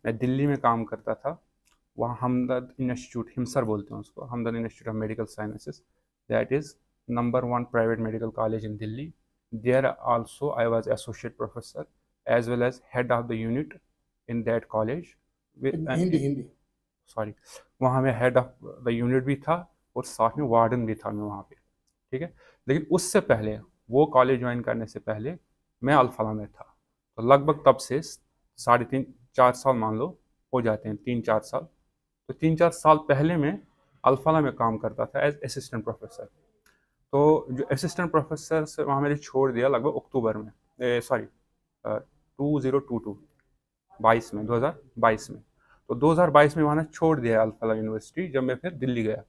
मैं दिल्ली में काम करता था। वहाँ हमदर्द इंस्टीट्यूट, हिमसर बोलते हैं उसको, Hamdard institute of medical sciences, that is number one private medical college in Delhi. There also I was associate professor as well as head of the unit in that college. Hindi Hindi. Sorry, वहाँ मैं हेड ऑफ द यूनिट भी था और साथ में warden भी था मैं वहाँ पे। ठीक है, लेकिन उससे पहले, वो कॉलेज ज्वाइन करने से पहले मैं अल्फला में था। तो लगभग तब से 3.5 4 साल मान लो हो जाते हैं, 3 4 साल। तो 3 4 साल पहले मैं अल्फला में काम करता था एज असिस्टेंट प्रोफेसर। तो जो असिस्टेंट प्रोफेसर से वहाँ मैंने छोड़ दिया लगभग अक्टूबर में, सॉरी 2022, 2022 में। तो 2022 में वहाँ छोड़ दिया अल्फला यूनिवर्सिटी जब मैं फिर दिल्ली गया।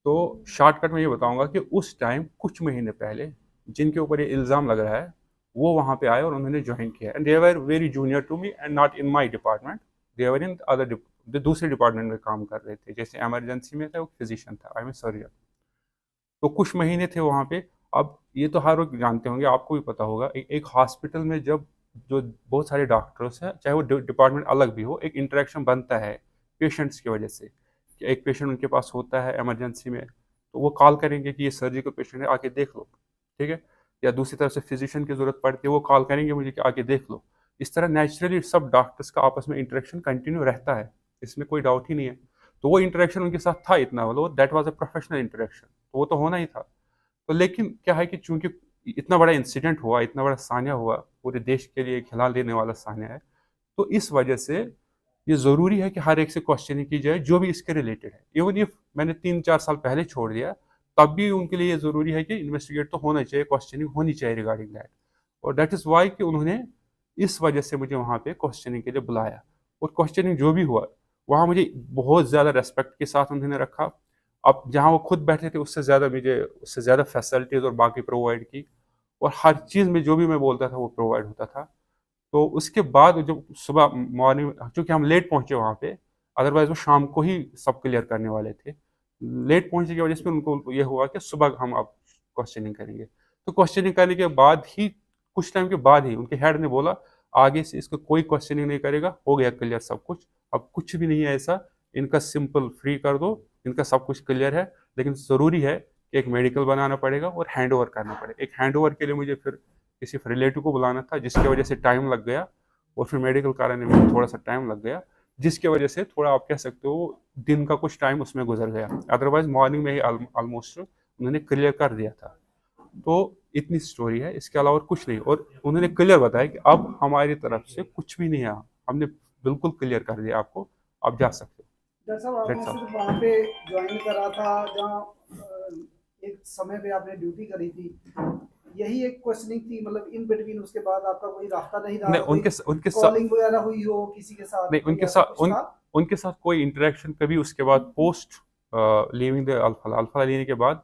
तो शॉर्टकट में ये बताऊंगा कि उस टाइम कुछ महीने पहले जिनके ऊपर ये इल्ज़ाम लग रहा है वो वहाँ पे आए और उन्होंने ज्वाइन किया। And they were very junior to me and not in my department, they were in other, दूसरे डिपार्टमेंट में काम कर रहे थे। जैसे इमरजेंसी में था, वो फिजिशियन था, आई एम सर्जन। तो कुछ महीने थे वहाँ पे। अब ये तो हर लोग जानते होंगे, आपको भी पता होगा, एक हॉस्पिटल में जब जो बहुत सारे डॉक्टर्स हैं, चाहे वो डिपार्टमेंट अलग भी हो, एक इंटरेक्शन बनता है पेशेंट्स की वजह से। कि एक पेशेंट उनके पास होता है इमरजेंसी में, तो वो कॉल करेंगे कि ये सर्जिकल पेशेंट है, आके देख लो। ठीक है, या दूसरी तरफ से फिजिशियन की जरूरत पड़ती है, वो कॉल करेंगे मुझे कि आके देख लो। इस तरह नेचुरली सब डॉक्टर्स का आपस में इंटरेक्शन कंटिन्यू रहता है, इसमें कोई डाउट ही नहीं है। तो वो इंटरेक्शन उनके साथ था इतना, मतलब that was a professional interaction, तो वो तो होना ही था। तो लेकिन क्या है कि चूंकि इतना बड़ा इंसिडेंट हुआ, इतना बड़ा सान्या हुआ, पूरे देश के लिए खिला देने वाला सान्या है, तो इस वजह से ये ज़रूरी है कि हर एक से क्वेश्चनिंग की जाए जो भी इसके रिलेटेड है। इवन इफ मैंने 3 4 साल पहले छोड़ दिया, तब भी उनके लिए ये ज़रूरी है कि इन्वेस्टिगेट तो होना चाहिए, क्वेश्चनिंग होनी चाहिए रिगार्डिंग दैट। और दैट इज़ वाई कि उन्होंने इस वजह से मुझे वहाँ पे क्वेश्चनिंग के लिए बुलाया। और क्वेश्चनिंग जो भी हुआ, वहाँ मुझे बहुत ज़्यादा रेस्पेक्ट के साथ उन्होंने रखा। अब जहाँ वो खुद बैठे थे उससे ज़्यादा फैसिलिटीज़ और बाकी प्रोवाइड की। और हर चीज़ में जो भी मैं बोलता था वो प्रोवाइड होता था। तो उसके बाद जब सुबह मॉर्निंग, चूँकि हम लेट पहुँचे वहाँ पे, अदरवाइज़ वो शाम को ही सब क्लियर करने वाले थे। लेट पहुँचने की वजह से उनको ये हुआ कि सुबह हम अब क्वेश्चनिंग करेंगे। तो क्वेश्चनिंग करने के बाद ही, कुछ टाइम के बाद ही उनके हेड ने बोला, आगे से इसको कोई क्वेश्चनिंग नहीं करेगा, हो गया क्लियर सब कुछ, अब कुछ भी नहीं है ऐसा, इनका सिंपल फ्री कर दो, इनका सब कुछ क्लियर है। लेकिन ज़रूरी है कि एक मेडिकल बनाना पड़ेगा और हैंडओवर करना पड़ेगा। एक हैंडओवर के लिए मुझे फिर किसी रिलेटिव को बुलाना था, जिसकी वजह से टाइम लग गया। और फिर मेडिकल कराने में थोड़ा सा टाइम लग गया, जिसकी वजह से थोड़ा आप कह सकते हो दिन का कुछ टाइम उसमें गुजर गया। अदरवाइज मॉर्निंग में ही ऑलमोस्ट उन्होंने क्लियर कर दिया था। तो इतनी स्टोरी है, इसके अलावा और कुछ नहीं। और उन्होंने क्लियर बताया कि अब हमारी तरफ से कुछ भी नहीं है, हमने बिल्कुल क्लियर कर दिया आपको, आप जा सकते डॉक्टर साहब हो। आपने दैट्स ऑल। सिर्फ वहाँ पे ज्वाइन करा था जहाँ एक समय पे आपने ड्यूटी करी थी, यही एक क्वेश्चनिंग थी, मतलब इन बिटवीन उसके बाद आपका कोई रास्ता नहीं रहा, नहीं, कोई उनके उनके साथ कॉलिंग वगैरह हुई हो किसी के साथ, नहीं, कोई उनके ऐसा साथ कुछ था? उनके साथ कोई इंटरेक्शन कभी उसके बाद, post leaving the alpha alpha लेने के बाद,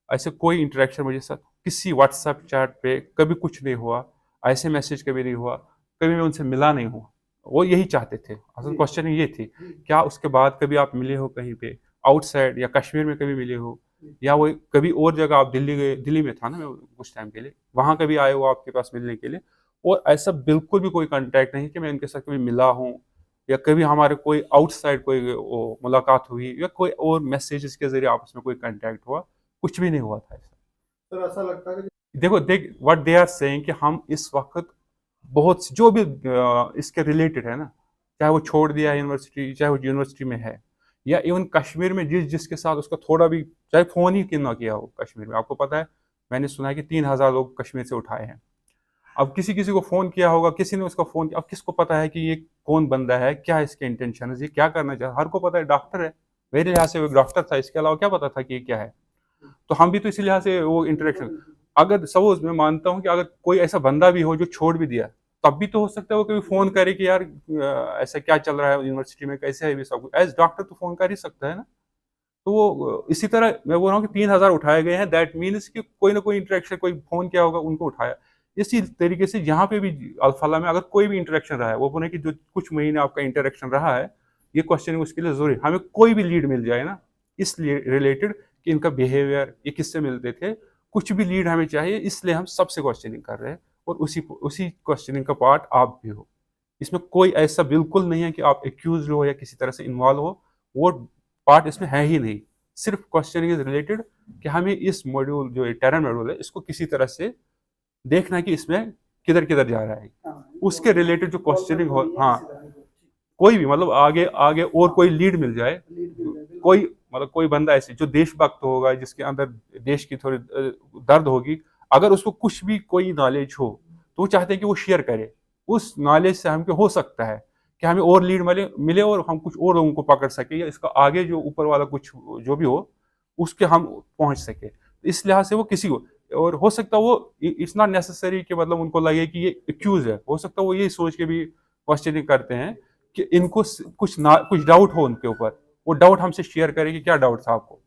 ऐसे कोई इंटरेक्शन मुझे साथ किसी व्हाट्सएप चैट पे कभी कुछ नहीं हुआ। ऐसे मैसेज कभी नहीं हुआ, कभी मैं उनसे मिला नहीं हूँ। वो यही चाहते थे, असल जी क्वेश्चन ये थी, जी क्या उसके बाद कभी आप मिले हो कहीं पे आउटसाइड या कश्मीर में कभी मिले हो, जी या वो कभी और जगह आप दिल्ली गए, दिल्ली में था ना मैं कुछ टाइम के लिए, वहाँ कभी आए हो आपके पास मिलने के लिए। और ऐसा बिल्कुल भी कोई कांटेक्ट नहीं कि मैं उनके साथ कभी मिला हूँ, या कभी हमारे कोई आउटसाइड कोई वो मुलाकात हुई, या कोई और मैसेजेस के जरिए आपस में कोई कांटेक्ट हुआ, कुछ भी नहीं हुआ था ऐसा। सर ऐसा लगता है कि देखो देख व्हाट दे आर सेइंग कि हम इस वक्त बहुत जो भी इसके रिलेटेड है ना, चाहे वो छोड़ दिया है यूनिवर्सिटी, चाहे वो यूनिवर्सिटी में है, या इवन कश्मीर में जिसके साथ उसका थोड़ा भी, चाहे फोन ही क्यों ना किया हो कश्मीर में, आपको पता है मैंने सुना है कि 3,000 लोग कश्मीर से उठाए हैं। अब किसी किसी को फोन किया होगा, किसी ने उसका फोन किया, अब किसको पता है कि ये कौन बंदा है, क्या इसके इंटेंशन है, ये क्या करना चाहता है। हर को पता है डॉक्टर है, मेरे लिहाज से वो डॉक्टर था, इसके अलावा क्या पता था कि ये क्या है। तो हम भी तो इसी लिहाज से वो बिल्कुल इंटरेक्शन, बिल्कुल। अगर सपोज मैं मानता हूँ कि अगर कोई ऐसा बंदा भी हो जो छोड़ भी दिया, तब भी तो हो सकता है वो कभी फोन करे कि यार ऐसा क्या चल रहा है यूनिवर्सिटी में, कैसे है, भी सब कुछ एज डॉक्टर तो फोन कर ही सकता है ना। तो वो इसी तरह मैं बोल रहा हूँ कि 3,000 उठाए गए हैं, दैट मीन्स कि कोई ना कोई इंटरेक्शन, कोई फोन किया होगा उनको उठाया। इसी तरीके से यहाँ पे भी अल्फाला में अगर कोई भी इंटरेक्शन रहा है, वो बोले कि जो कुछ महीने आपका इंटरेक्शन रहा है, ये क्वेश्चन उसके लिए जरूरी, हमें कोई भी लीड मिल जाए ना इसलिए रिलेटेड, कि इनका बिहेवियर, ये किससे मिलते थे, कुछ भी लीड हमें चाहिए, इसलिए हम सबसे क्वेश्चनिंग कर रहे हैं। और उसी उसी क्वेश्चनिंग का पार्ट आप भी हो। इसमें कोई ऐसा बिल्कुल नहीं है कि आप एक्यूज हो या किसी तरह से इन्वॉल्व हो, वो पार्ट इसमें है ही नहीं। सिर्फ क्वेश्चनिंग इज रिलेटेड कि हमें इस मॉड्यूल जो टेरन मॉड्यूल है इसको किसी तरह से देखना है कि इसमें किधर किधर जा रहा है, उसके रिलेटेड जो क्वेश्चनिंग हो। हाँ, कोई भी मतलब आगे आगे और कोई लीड मिल जाए, कोई मतलब कोई बंदा ऐसे जो देशभक्त होगा, जिसके अंदर देश की थोड़ी दर्द होगी, अगर उसको कुछ भी कोई नॉलेज हो तो वो चाहते हैं कि वो शेयर करे। उस नॉलेज से हमको हो सकता है कि हमें और लीड मिले मिले और हम कुछ और लोगों को पकड़ सके, या इसका आगे जो ऊपर वाला कुछ जो भी हो उसके हम पहुंच सके। इस लिहाज से वो किसी को, और हो सकता है वो इट्स नॉट नेसेसरी कि मतलब उनको लगे कि ये एक्यूज है, हो सकता है वो ये सोच के भी क्वेश्चनिंग करते हैं कि इनको कुछ डाउट हो उनके ऊपर, वो डाउट हमसे शेयर करें कि क्या डाउट था आपको,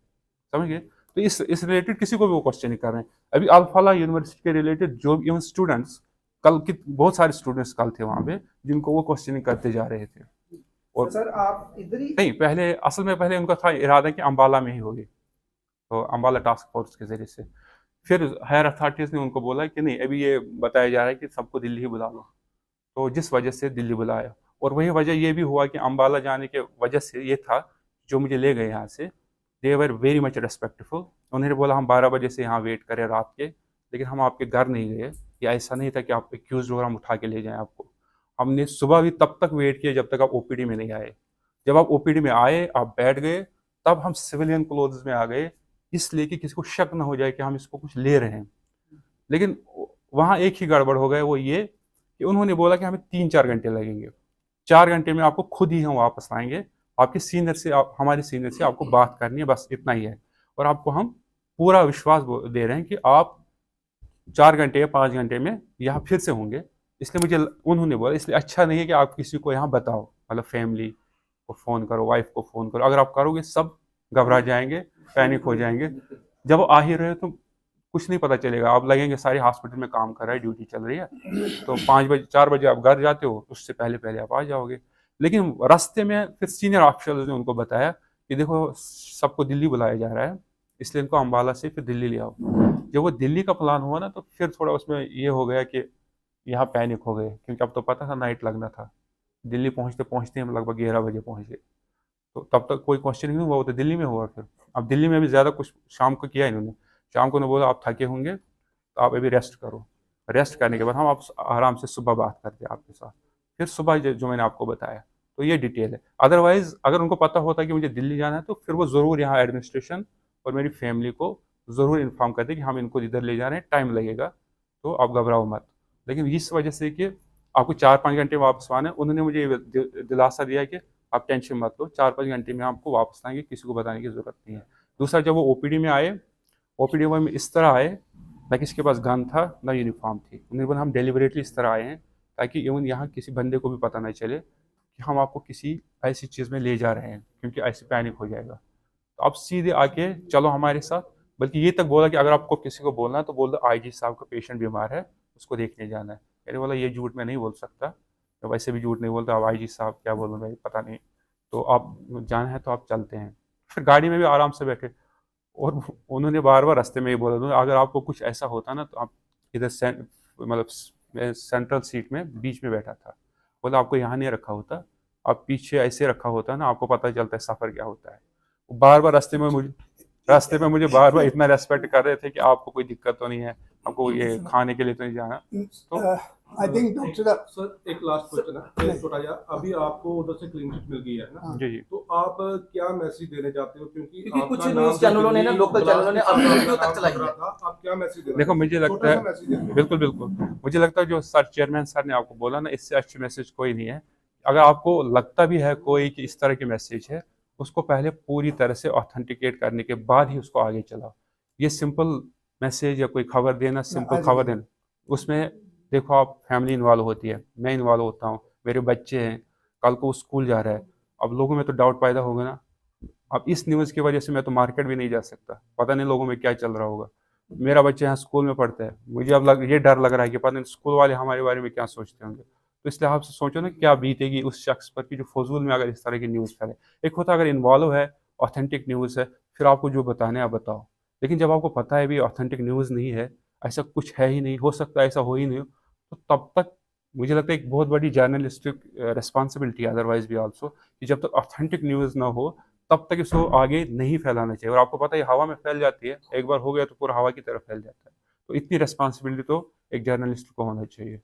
समझ गए। तो इस रिलेटेड किसी को भी वो क्वेश्चनिंग कर रहे हैं। अभी अल्फाला यूनिवर्सिटी के रिलेटेड जो इवन स्टूडेंट्स कल की बहुत सारे स्टूडेंट्स कल थे वहां पे जिनको वो क्वेश्चनिंग करते जा रहे थे। और सर आप इधर ही नहीं, पहले असल में पहले उनका था इरादा कि अम्बाला में ही होगी, तो अम्बाला टास्क फोर्स के जरिए से। फिर हायर अथॉरिटीज ने उनको बोला कि नहीं, अभी ये बताया जा रहा है कि सबको दिल्ली ही बुला लो, तो जिस वजह से दिल्ली बुलाया। और वही वजह ये भी हुआ कि अम्बाला जाने के वजह से ये था, जो मुझे ले गए यहाँ से, दे वर वेरी मच रेस्पेक्टफुल। उन्होंने बोला हम 12 बजे से यहाँ वेट करें रात के, लेकिन हम आपके घर नहीं गए। या ऐसा नहीं था कि आप एक्यूज हो हम उठा के ले जाएं आपको। हमने सुबह भी तब तक वेट किया जब तक आप ओपीडी में नहीं आए। जब आप ओपीडी में आए, आप बैठ गए, तब हम सिविलियन क्लोथ्स में आ गए, इसलिए कि किसी को शक ना हो जाए कि हम इसको कुछ ले रहे हैं। लेकिन वहाँ एक ही गड़बड़ हो गया, वो ये कि उन्होंने बोला कि हमें 3-4 घंटे लगेंगे, 4 घंटे में आपको खुद ही हम वापस आएंगे, आपके सीनियर से हमारे सीनियर से आपको बात करनी है, बस इतना ही है। और आपको हम पूरा विश्वास दे रहे हैं कि आप 4 घंटे या 5 घंटे में यहाँ फिर से होंगे। इसलिए मुझे उन्होंने बोला इसलिए अच्छा नहीं है कि आप किसी को यहाँ बताओ, मतलब फैमिली को फ़ोन करो, वाइफ को फ़ोन करो। अगर आप करोगे सब घबरा जाएंगे, पैनिक हो जाएंगे। जब आ ही रहे हो तो कुछ नहीं पता चलेगा, आप लगेंगे सारे हॉस्पिटल में काम कर रहा है, ड्यूटी चल रही है, तो 5 बजे 4 बजे आप घर जाते हो, उससे पहले पहले आप आ जाओगे। लेकिन रास्ते में फिर सीनियर ऑफिसर्स ने उनको बताया कि देखो सबको दिल्ली बुलाया जा रहा है, इसलिए इनको अम्बाला से फिर दिल्ली ले आओ। जब वो दिल्ली का प्लान हुआ ना, तो फिर थोड़ा उसमें ये हो गया कि यहाँ पैनिक हो गए, क्योंकि अब तो पता था नाइट लगना था। दिल्ली पहुँचते पहुँचते हम लगभग 11 बजे पहुँच गए, तो तब तक कोई क्वेश्चन नहीं हुआ, वो तो दिल्ली में हुआ। फिर अब दिल्ली में भी ज़्यादा कुछ शाम को किया इन्होंने। शाम को उन्होंने बोला आप थके होंगे तो आप अभी रेस्ट करो, रेस्ट करने के बाद हम आप आराम से सुबह बात करते हैं आपके साथ। फिर सुबह जो मैंने आपको बताया, तो ये डिटेल है। अदरवाइज अगर उनको पता होता कि मुझे दिल्ली जाना है, तो फिर वो ज़रूर यहाँ एडमिनिस्ट्रेशन और मेरी फैमिली को ज़रूर इन्फॉर्म करते कि हम इनको इधर ले जा रहे हैं, टाइम लगेगा, तो आप घबराओ मत। लेकिन इस वजह से कि आपको 4-5 घंटे वापस आना है, उन्होंने मुझे ये दिलासा दिया कि आप टेंशन मत लो, 4-5 घंटे में आपको वापस आएंगे, किसी को बताने की ज़रूरत नहीं है। दूसरा, जब वो ओपीडी में आए, ओपीडी में इस तरह आए, ना किसी के पास गन था ना यूनिफॉर्म थी। उन्होंने बोला हम डेलिबरेटली इस तरह आए हैं ताकि इवन यहाँ किसी बंदे को भी पता नहीं चले कि हम आपको किसी ऐसी चीज़ में ले जा रहे हैं, क्योंकि ऐसे पैनिक हो जाएगा। तो आप सीधे आके चलो हमारे साथ। बल्कि ये तक बोला कि अगर आपको किसी को बोलना है तो बोल दो आईजी साहब का पेशेंट बीमार है, उसको देखने जाना है। मैंने बोला ये झूठ मैं नहीं बोल सकता, मैं वैसे भी झूठ नहीं बोलता, अब आईजी साहब क्या बोलूँ मैं, पता नहीं, तो आप जाना है तो आप चलते हैं। फिर गाड़ी में भी आराम से बैठे, और उन्होंने बार बार रास्ते में ही बोला अगर आपको कुछ ऐसा होता ना तो आप इधर मतलब मैं सेंट्रल सीट में बीच में बैठा था, बोला आपको यहाँ नहीं रखा होता, आप पीछे ऐसे रखा होता ना, आपको पता चलता है सफ़र क्या होता है। बार बार रास्ते में मुझे बार बार इतना रेस्पेक्ट कर रहे थे कि आपको कोई दिक्कत तो नहीं है, हमको ये खाने के लिए तो नहीं जाना। तो आई थिंक डॉक्टर सर एक लास्ट क्वेश्चन है, एक छोटा सा। अभी आपको उधर से क्लीन चिट मिल गई है ना, जी जी, तो आप क्या मैसेज देने चाहते हो? क्योंकि कुछ आपका न्यूज़ नाम चैनलों ने ना, दिल्ली, लोकल चैनलों ने ब्लास्ट अपनी वीडियो का तक चलाई नाम है। था, आप क्या मैसेज देना देखो मुझे लगता छोटा सा है, मैसेज देना। बिल्कुल बिल्कुल, मुझे लगता है जो सर चेयरमैन सर ने आपको बोला ना, इससे अच्छी मैसेज कोई नहीं है। अगर आपको लगता भी है कोई कि इस तरह की मैसेज है, उसको पहले पूरी तरह से ऑथेंटिकेट करने के बाद ही उसको आगे चलाओ। ये सिंपल मैसेज या कोई खबर देना, सिंपल खबर देना, उसमें देखो आप फैमिली इन्वॉल्व होती है, मैं इन्वॉल्व होता हूँ, मेरे बच्चे हैं, कल को वो स्कूल जा रहा है, अब लोगों में तो डाउट पैदा होगा ना। अब इस न्यूज़ की वजह से मैं तो मार्केट भी नहीं जा सकता, पता नहीं लोगों में क्या चल रहा होगा। मेरा बच्चा यहाँ स्कूल में पढ़ता है, मुझे अब ये डर लग रहा है कि पता नहीं स्कूल वाले हमारे बारे में क्या सोचते होंगे। तो इसलिए आप सोचो ना क्या बीतेगी उस शख्स पर कि जो फजूल में अगर इस तरह की न्यूज़ फैले। एक होता अगर इन्वॉल्व है, ऑथेंटिक न्यूज़ है, फिर आपको जो बताना है आप बताओ। लेकिन जब आपको पता है भी ऑथेंटिक न्यूज़ नहीं है, ऐसा कुछ है ही नहीं, हो सकता है ऐसा हो ही नहीं हो, तो तब तक मुझे लगता है एक बहुत बड़ी जर्नलिस्टिक रिस्पॉन्सिबिलिटी अदरवाइज भी आल्सो, कि जब तक ऑथेंटिक न्यूज़ ना हो तब तक इसको आगे नहीं फैलाना चाहिए। और आपको पता है हवा में फैल जाती है, एक बार हो गया तो पूरा हवा की तरफ फैल जाता है। तो इतनी रिस्पॉन्सिबिलिटी तो एक जर्नलिस्ट को होना चाहिए।